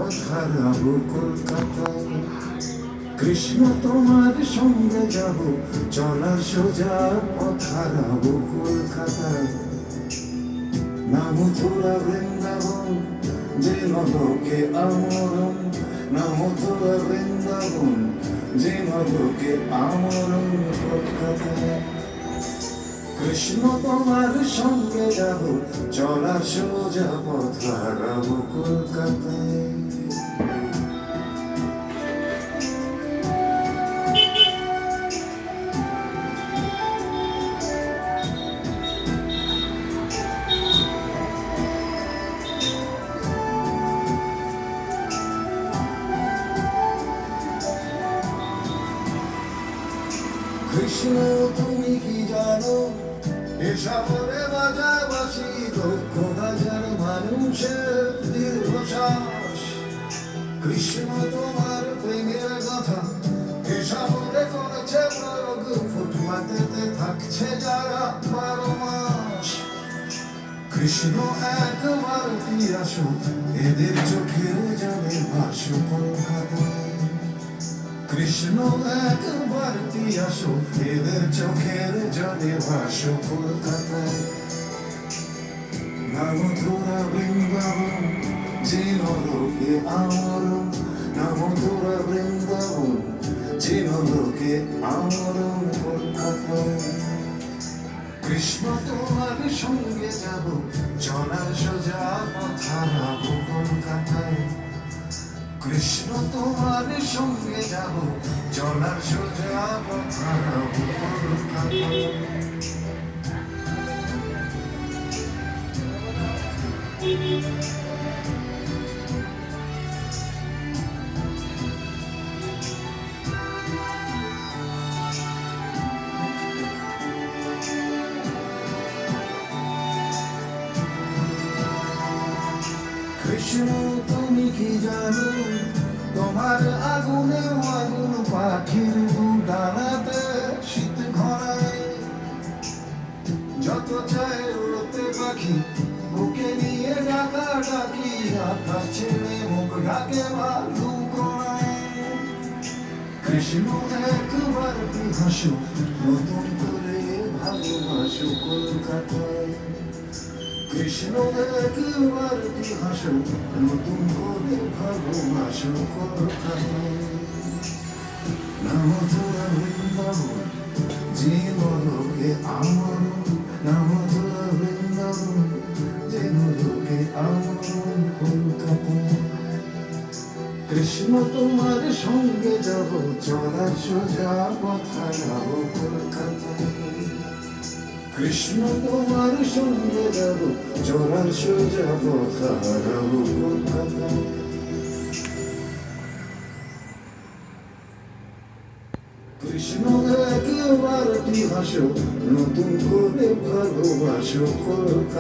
পথ হারাবো কলকাতায়। কৃষ্ণ তোমার সঙ্গে যাব, চলার সোজা পথ হারাবো কলকাতায়। না মথুরা বৃন্দাবন, যে নলোকে আমরণ, না মথুরা বৃন্দাবন, যে নলোকে আমরণ কলকাতায়। কৃষ্ণ তোমার সঙ্গে যাব, চলার সোজা পথ হারাবো কলকাতায়। কৃষ্ণ তুমি কি জানো, এ শহরে বাজাবাসি লক্ষ হাজার মানুষের দীর্ঘশ্বাস। কৃষ্ণ তোমার প্রেমের কথা এ শহরে করেছে প্রয়োগ, ফুটপাতেতে থাকছে যারা 12 মাস। কৃষ্ণ একবার কি আসো, এদের চোখের জলে ভাসো কলকাতায়। কৃষ্ণ একবার কি আসো, এদের চোখের জলে ভাসো কলকাতায়। না মথুরা বৃন্দাবন, যে নলোকে আমরণ, না মথুরা বৃন্দাবন, যে নলোকে আমরণ কলকাতায়। কৃষ্ণ তোমার সঙ্গে যাব, চলার সোজা পথ হারাবো কলকাতায়। কৃষ্ণ তোমার সঙ্গে যাব, চলার সোজা পথ হারাবো কলকাতায়। কৃষ্ণ তুমি কি জানো, তোমার আগুনে আগুন পাখির ডানাতে শীত ঘরায়। যত চায় উড়তে পাখি বুকে নিয়ে ডাকা ডাকি, আকাশ ছেড়ে মুখ ঢাকে বালু কণায়। কৃষ্ণ একবার কি হাসো, নতুন করে ভালোবাসো কলকাতায়। কৃষ্ণ একবার কি হাসো, নতুন করে ভালোবাসো কলকাতায়। না মথুরা বৃন্দাবন, যে নলোকে আমরণ, না মথুরা বৃন্দাবন, যে নলোকে আমরণ কলকাতায়। কৃষ্ণ তোমার সঙ্গে যাব, চলার সোজা পথ হারাবো কলকাতায়। কৃষ্ণ তোমার সঙ্গে যাব, চলার সোজা পথ হারাবো কলকাতায়। কৃষ্ণ একবার কি হাসো, নতুন করে ভালোবাসো কলকাতায়।